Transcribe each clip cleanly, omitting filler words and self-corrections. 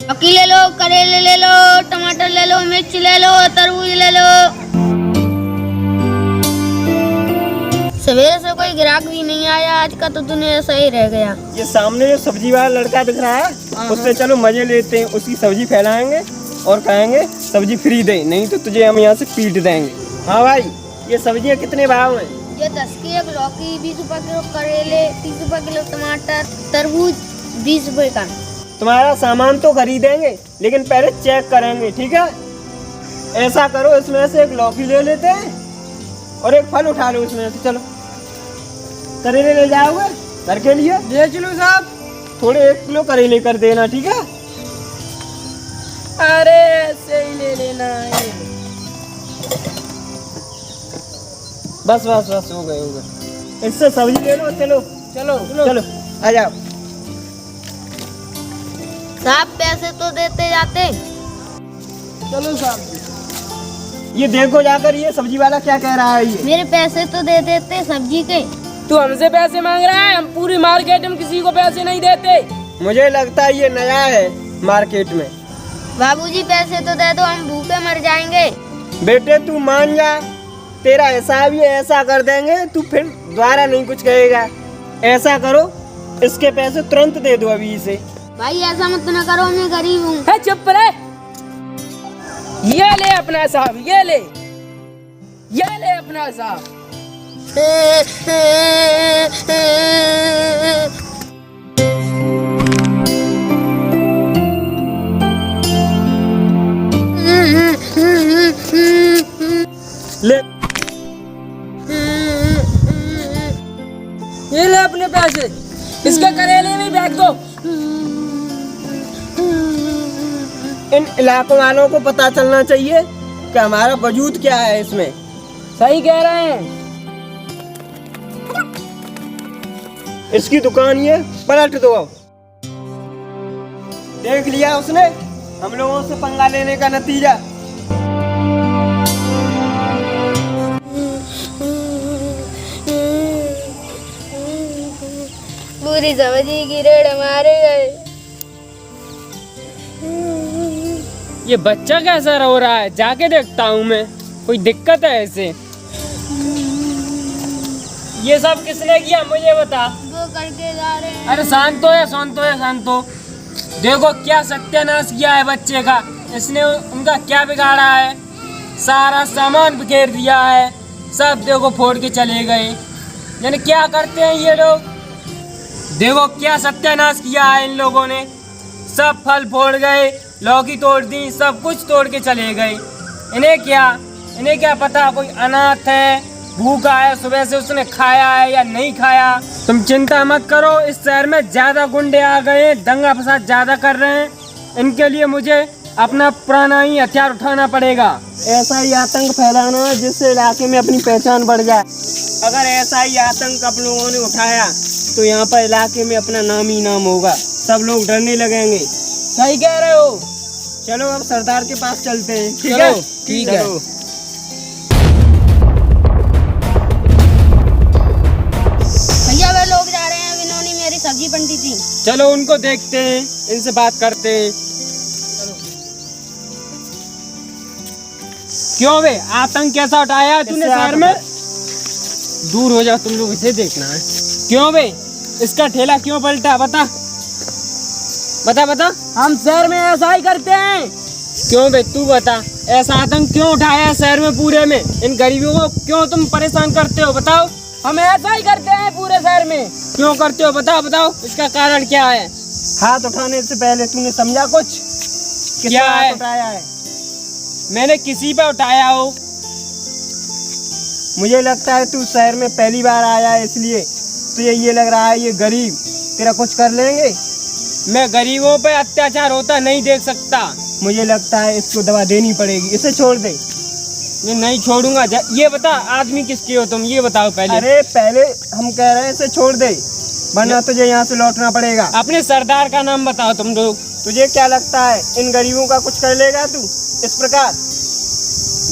लौकी ले लो, करेले ले लो, टमाटर ले लो, मिर्च ले लो, तरबूज ले लो। सवेरे से कोई ग्राहक भी नहीं आया, आज का तो दुनिया सही रह गया। ये सामने जो सब्जी वाला लड़का दिख रहा है उससे चलो मजे लेते हैं, उसकी सब्जी फैलाएंगे और कहेंगे सब्जी फ्री दे, नहीं तो तुझे हम यहाँ से पीट देंगे। हाँ भाई, ये सब्जियाँ कितने भाव हैं? ये 10 की एक लौकी, 20 रुपए किलो करेले, 30 रुपए किलो टमाटर, तरबूज 20 रुपए का। तुम्हारा सामान तो खरीदेंगे लेकिन पहले चेक करेंगे, ठीक है? ऐसा करो, इसमें से एक लौकी ले लेते हैं और एक फल उठा लो इसमें से। चलो, करेले ले जाओगे घर के लिए? ले चलो साहब। थोड़े 1 किलो करेले कर देना, ठीक है? अरे ऐसे ही ले लेना है। बस बस बस, हो गए। इससे सब्जी ले लो। चलो चलो चलो, आ जाओ। साहब पैसे तो देते जाते। चलो साहब। ये देखो जाकर, ये सब्जी वाला क्या कह रहा है। ये मेरे पैसे तो दे देते सब्जी के। तू हमसे पैसे मांग रहा है? हम पूरी मार्केट में किसी को पैसे नहीं देते। मुझे लगता है ये नया है मार्केट में। बाबूजी पैसे तो दे दो, हम भूखे मर जाएंगे। बेटे तू मान जा, तेरा हिसाब ही ऐसा कर देंगे, तू फिर दोबारा नहीं कुछ कहेगा। ऐसा करो, इसके पैसे तुरंत दे दो अभी इसे। भाई ऐसा मत ना करो, मैं गरीब हूँ। है चुप रहे। ये ले अपना साहब, ये ले अपना साहब। ले ये ले अपने पैसे, इसके करेले में बैग दो। इन इलाकों वालों को पता चलना चाहिए कि हमारा वजूद क्या है इसमें। सही कह रहे हैं। इसकी दुकान ये पलट दो। अब देख लिया उसने हम लोगों से पंगा लेने का नतीजा। पूरी सब्जी की रेड़ मारे गए। ये बच्चा कैसा रो रहा है? जाके देखता हूँ मैं, कोई दिक्कत है ऐसे? ये सब किसने किया मुझे बता। वो करके जा रहे हैं। अरे शांत हो या शांत हो या शांत हो। देखो क्या सत्यानाश किया है बच्चे का। इसने उनका क्या बिगाड़ा है? सारा सामान बिखेर दिया है, सब देखो फोड़ के चले गए। यानी क्या करते हैं ये लोग? देखो क्या सत्यानाश किया है इन लोगों ने। सब फल फोड़ गए, लौकी तोड़ दी, सब कुछ तोड़ के चले गए। इन्हें क्या पता कोई अनाथ है, भूखा है, सुबह से उसने खाया है या नहीं खाया। तुम चिंता मत करो, इस शहर में ज्यादा गुंडे आ गए हैं, दंगा फसाद ज्यादा कर रहे हैं। इनके लिए मुझे अपना पुराना ही हथियार उठाना पड़ेगा। ऐसा ही आतंक फैलाना जिससे इलाके में अपनी पहचान बढ़ जाए। अगर ऐसा ही आतंक आप लोगों ने उठाया तो यहाँ पर इलाके में अपना नाम ही नाम होगा, सब लोग डरने लगेंगे। सही कह रहे हो। चलो अब सरदार के पास चलते हैं, ठीक चलो, है? ठीक है। चलो। भैया वे लोग जा रहे हैं, इन्होंने मेरी सब्जी बंटी थी। चलो उनको देखते हैं, इनसे बात करते हैं। क्यों बे, आतंक कैसा उठाया है तूने शहर में? दूर हो जाओ, तुम लोग इसे देखना है। क्यों बे, इसका ठेला क्यों पलटा? बता बता बता। हम शहर में ऐसा ही करते हैं। क्यों बे तू बता, ऐसा आतंक क्यों उठाया है शहर में पूरे में? इन गरीबों को क्यों तुम परेशान करते हो? बताओ। हम ऐसा ही करते हैं पूरे शहर में। क्यों करते हो? बताओ बताओ, इसका कारण क्या है? हाथ उठाने से पहले तूने समझा कुछ? क्या है? हाथ उठाया है? मैंने किसी पे उठाया हो? मुझे लगता है तू शहर में पहली बार आया है, इसलिए तुझे ये लग रहा है ये गरीब तेरा कुछ कर लेंगे। मैं गरीबों पे अत्याचार होता नहीं देख सकता। मुझे लगता है इसको दवा देनी पड़ेगी, इसे छोड़ दे। मैं नहीं छोड़ूंगा। ये बता, आदमी किसके हो तुम, ये बताओ पहले। अरे पहले हम कह रहे हैं इसे छोड़ दे, वरना तुझे यहाँ से लौटना पड़ेगा। अपने सरदार का नाम बताओ तुम लोग। तुझे क्या लगता है इन गरीबों का कुछ कर लेगा तू इस प्रकार?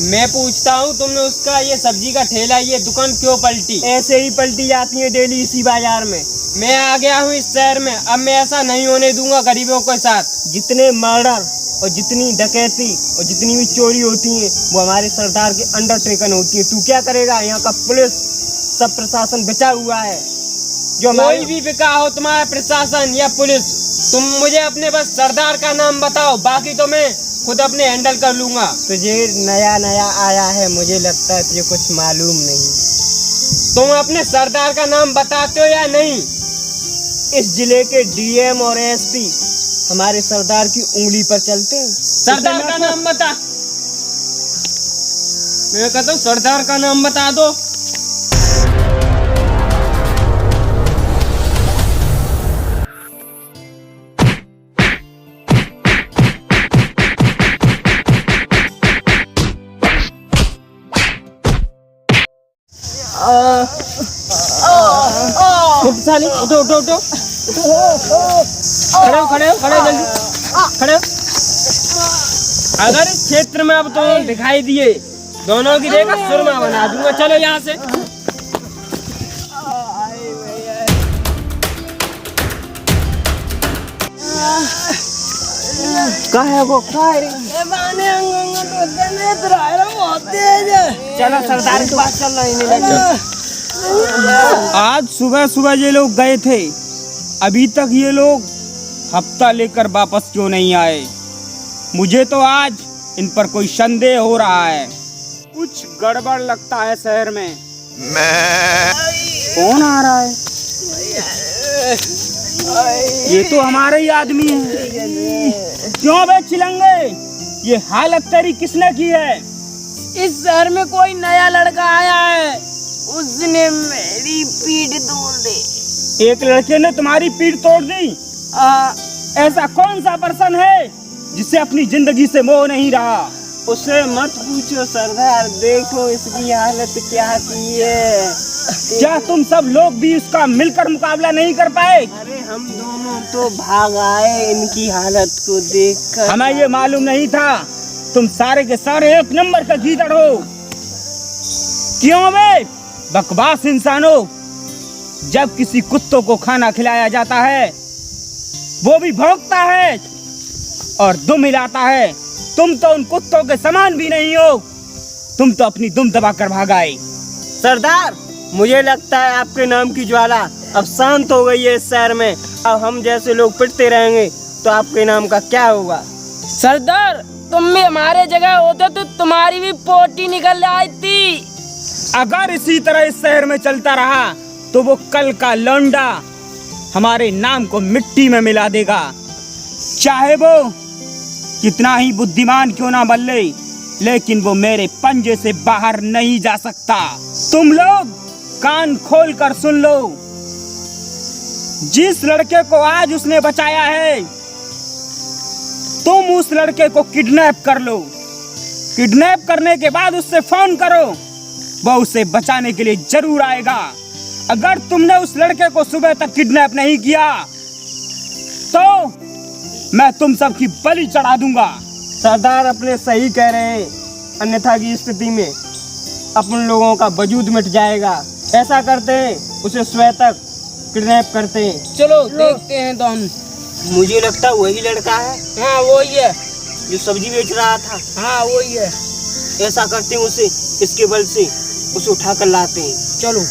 मैं पूछता हूँ, तुमने उसका ये सब्जी का ठेला, ये दुकान क्यों पलटी? ऐसे ही पलटी जाती है डेली इसी बाजार में। मैं आ गया हूँ इस शहर में, अब मैं ऐसा नहीं होने दूंगा गरीबों के साथ। जितने मर्डर और जितनी डकैती और जितनी भी चोरी होती हैं वो हमारे सरदार के अंडरटेकन होती है। तू क्या करेगा? यहाँ का पुलिस सब प्रशासन बचा हुआ है जो कोई भी बिका हो, तुम्हारा प्रशासन या पुलिस, तुम मुझे अपने बस सरदार का नाम बताओ, बाकी तो मैं खुद अपने हैंडल कर लूंगा। तुझे नया नया आया है, मुझे लगता है तुझे कुछ मालूम नहीं। तुम अपने सरदार का नाम बताते हो या नहीं? इस जिले के डीएम और एसपी हमारे सरदार की उंगली पर चलते हैं। सरदार का नाम बता। मैं कहता हूँ सरदार का नाम बता दो। साली उठो उठो उठो, खड़े हो खड़े हो खड़े हो, जल्दी खड़े हो। अगर इस क्षेत्र में अब तो दिखाई दिए, दोनों की देखा सुरमा बना दूंगा। चलो यहाँ से। कहाँ है वो? चलो सरदार के पास चल रहे। आज सुबह सुबह ये लोग गए थे, अभी तक ये लोग हफ्ता लेकर वापस क्यों नहीं आए? मुझे तो आज इन पर कोई संदेह हो रहा है। कुछ गड़बड़ लगता है शहर में। कौन आ रहा है? ये तो हमारे ही आदमी है। क्यों बे चिलंगे, ये हालत तेरी किसने की है? इस शहर में कोई नया लड़का आया है, उसने मेरी पीठ तोड़ दी। एक लड़के ने तुम्हारी पीठ तोड़ दी? ऐसा कौन सा पर्सन है जिसे अपनी जिंदगी से मोह नहीं रहा? उसे मत पूछो सरदार, देखो इसकी हालत क्या की है। क्या तुम सब लोग भी उसका मिलकर मुकाबला नहीं कर पाए? अरे हम दोनों तो भाग आए इनकी हालत को देखकर। हमें ये मालूम नहीं था, तुम सारे के सारे एक नंबर का गीदड़ हो। क्यों बे बकवास इंसानों, जब किसी कुत्तों को खाना खिलाया जाता है वो भी भौंकता है और दुम हिलाता है। तुम तो उन कुत्तों के समान भी नहीं हो, तुम तो अपनी दुम दबा कर भाग आए। सरदार, मुझे लगता है आपके नाम की ज्वाला अब शांत हो गई है इस शहर में। अब हम जैसे लोग पिटते रहेंगे तो आपके नाम का क्या होगा? सरदार, तुम भी हमारे जगह होते तो तुम्हारी भी पोटी निकल आई थी। अगर इसी तरह इस शहर में चलता रहा तो वो कल का लौंडा हमारे नाम को मिट्टी में मिला देगा, चाहे वो कितना ही बुद्धिमान क्यों ना बन ले, लेकिन वो मेरे पंजे से बाहर नहीं जा सकता। तुम लोग कान खोल कर सुन लो, जिस लड़के को आज उसने बचाया है, तुम उस लड़के को किडनैप कर लो। किडनैप करने के बाद उससे फोन करो, वो उसे बचाने के लिए जरूर आएगा। अगर तुमने उस लड़के को सुबह तक किडनैप नहीं किया तो मैं तुम सब की बलि चढ़ा दूंगा। सरदार अपने सही कह रहे हैं, अन्यथा की स्थिति में अपन लोगों का वजूद मिट जाएगा। ऐसा करते हैं, उसे स्वयं तक किडनैप करते हैं। चलो देखते हैं तो हम। मुझे लगता है वही लड़का है। हाँ वही है जो सब्जी बेच रहा था। हाँ वही है। ऐसा करते हैं, उसे इसके बल से उसे उठा कर लाते हैं। चलो।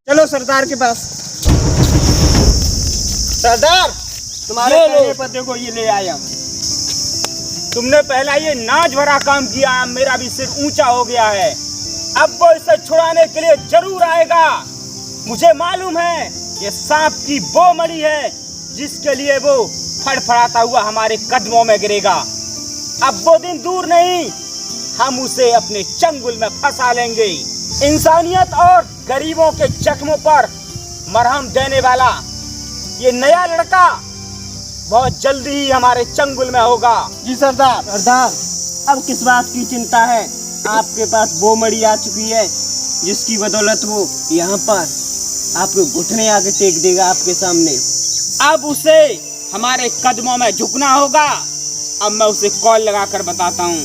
चलो सरदार के पास। सरदार, तुम्हारे कहने पर देखो ये ले आया। तुमने पहला ये नाच भरा काम किया, मेरा भी सिर ऊंचा हो गया है। अब वो इसे छुड़ाने के लिए जरूर आएगा। मुझे मालूम है ये सांप की वो मणि है जिसके लिए वो फड़फड़ाता हुआ हमारे कदमों में गिरेगा। अब वो दिन दूर नहीं, हम उसे अपने चंगुल में फंसा लेंगे। इंसानियत और गरीबों के जख्मों पर मरहम देने वाला ये नया लड़का बहुत जल्दी ही हमारे चंगुल में होगा। जी सरदार। सरदार, अब किस बात की चिंता है? आपके पास वो मड़ी आ चुकी है जिसकी बदौलत वो यहाँ पर आपके घुटने आगे टेक देगा आपके सामने। अब उसे हमारे कदमों में झुकना होगा। अब मैं उसे कॉल लगाकर बताता हूँ।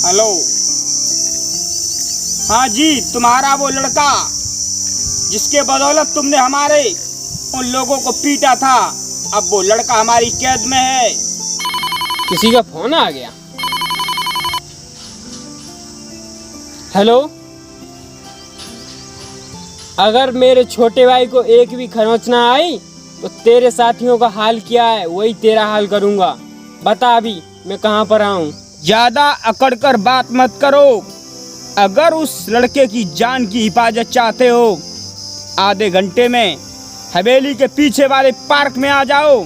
हेलो, हाँ जी, तुम्हारा वो लड़का जिसके बदौलत तुमने हमारे उन लोगों को पीटा था, अब वो लड़का हमारी कैद में है। किसी का फोन आ गया। हेलो, अगर मेरे छोटे भाई को एक भी खरोंच ना आई तो तेरे साथियों का हाल क्या है वही तेरा हाल करूंगा। बता अभी मैं कहाँ पर आऊँ। ज्यादा अकड़ कर बात मत करो। अगर उस लड़के की जान की हिफाजत चाहते हो, आधे घंटे में हवेली के पीछे वाले पार्क में आ जाओ,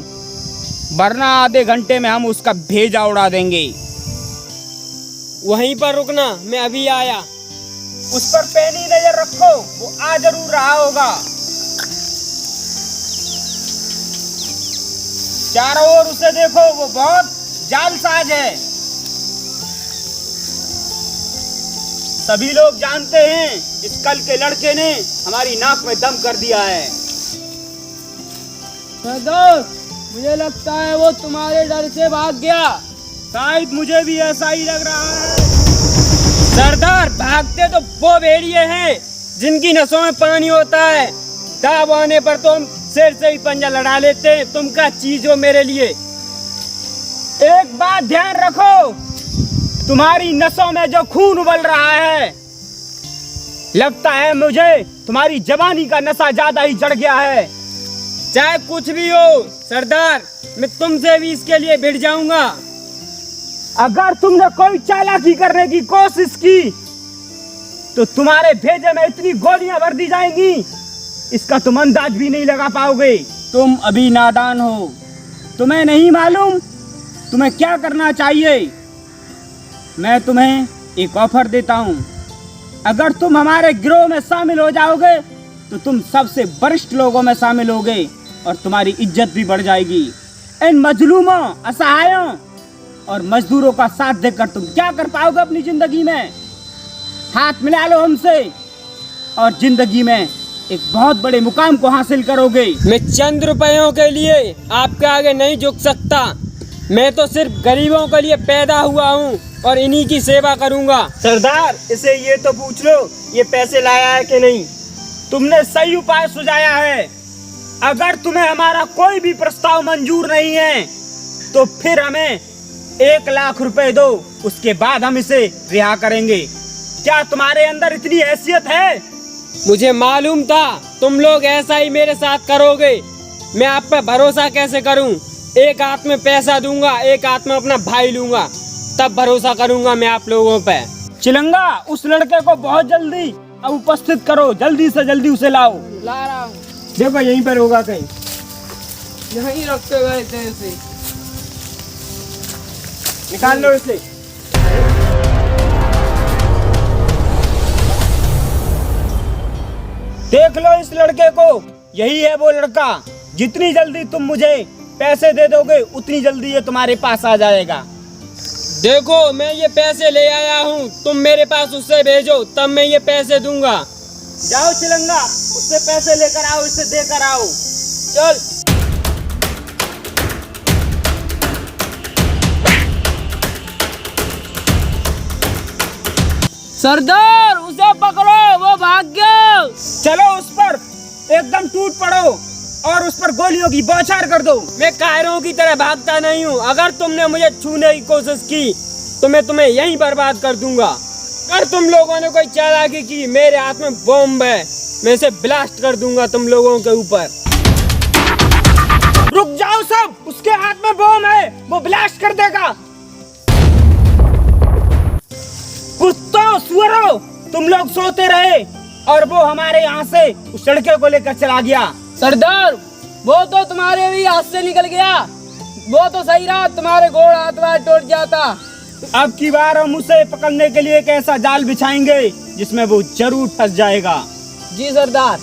वरना आधे घंटे में हम उसका भेजा उड़ा देंगे। वहीं पर रुकना, मैं अभी आया। उस पर पैनी नजर रखो, वो आ जरूर रहा होगा। चारों ओर उसे देखो, वो बहुत जालसाज है। सभी लोग जानते हैं इस कल के लड़के ने हमारी नाक में दम कर दिया है। सरदार, मुझे लगता है वो तुम्हारे डर से भाग गया। शायद मुझे भी ऐसा ही लग रहा है। सरदार, भागते तो वो भेड़िए हैं जिनकी नसों में पानी होता है। दाब आने पर तो हम सिर से ही पंजा लड़ा लेते हैं। तुम क्या चीज हो मेरे लिए। एक बात ध्यान रखो, तुम्हारी नसों में जो खून उबल रहा है, लगता है मुझे तुम्हारी जवानी का नशा ज्यादा ही चढ़ गया है। चाहे कुछ भी हो सरदार, मैं तुमसे भी इसके लिए भिड़ जाऊंगा। अगर तुमने कोई चालाकी करने की कोशिश की तो तुम्हारे भेजे में इतनी गोलियां भर दी जाएंगी, इसका तुम अंदाज भी नहीं लगा पाओगे। तुम अभी नादान हो, तुम्हें नहीं मालूम तुम्हें क्या करना चाहिए। मैं तुम्हें एक ऑफर देता हूँ, अगर तुम हमारे गिरोह में शामिल हो जाओगे तो तुम सबसे वरिष्ठ लोगों में शामिल होगे और तुम्हारी इज्जत भी बढ़ जाएगी। इन मजलूमों, असहायों और मजदूरों का साथ देकर तुम क्या कर पाओगे अपनी जिंदगी में। हाथ मिला लो हमसे और जिंदगी में एक बहुत बड़े मुकाम को हासिल करोगे। मैं चंद रुपयों के लिए आपके आगे नहीं झुक सकता। मैं तो सिर्फ गरीबों के लिए पैदा हुआ हूँ और इन्हीं की सेवा करूँगा। सरदार, इसे ये तो पूछ लो ये पैसे लाया है कि नहीं। तुमने सही उपाय सुझाया है। अगर तुम्हें हमारा कोई भी प्रस्ताव मंजूर नहीं है तो फिर हमें 1 लाख रुपए दो, उसके बाद हम इसे रिहा करेंगे। क्या तुम्हारे अंदर इतनी हैसियत है? मुझे मालूम था तुम लोग ऐसा ही मेरे साथ करोगे। मैं आप पे भरोसा कैसे करूं? एक हाथ में पैसा दूंगा, एक हाथ में अपना भाई लूंगा, तब भरोसा करूंगा मैं आप लोगों पे। चिलंगा, उस लड़के को बहुत जल्दी अब उपस्थित करो, जल्दी से जल्दी उसे लाओ। ला रहा हूँ। देखो यहीं पर होगा कहीं। यहीं रखते गए थे इसे। निकाल लो इसे। देख लो इस लड़के को, यही है वो लड़का। जितनी जल्दी तुम मुझे पैसे दे दोगे उतनी जल्दी ये तुम्हारे पास आ जाएगा। देखो मैं ये पैसे ले आया हूँ, तुम मेरे पास उससे भेजो, तब मैं ये पैसे दूंगा। जाओ चिलंगा, उससे पैसे लेकर आओ, इसे देकर आओ। चल। सरदार, उसे पकड़ो, वो भाग गया। चलो उस पर एकदम टूट पड़ो और उस पर गोलियों की बौछार कर दो। मैं कायरों की तरह भागता नहीं हूँ। अगर तुमने मुझे छूने की कोशिश की तो मैं तुम्हें यहीं बर्बाद कर दूंगा। अगर तुम लोगों ने कोई चालाकी की, मेरे हाथ में बॉम्ब है, मैं इसे ब्लास्ट कर दूंगा तुम लोगों के ऊपर। रुक जाओ सब, उसके हाथ में बॉम्ब है, वो ब्लास्ट कर देगा। कुत्तों, सुअरों, तुम लोग सोते रहे और वो हमारे यहाँ से उस लड़के को लेकर चला गया। सरदार, वो तो तुम्हारे भी हाथ से निकल गया। वो तो सही रहा, तुम्हारे घोड़ हाथ बार टूट जाता। अब की बार हम उसे पकड़ने के लिए एक ऐसा जाल बिछाएंगे जिसमें वो जरूर फंस जाएगा। जी सरदार।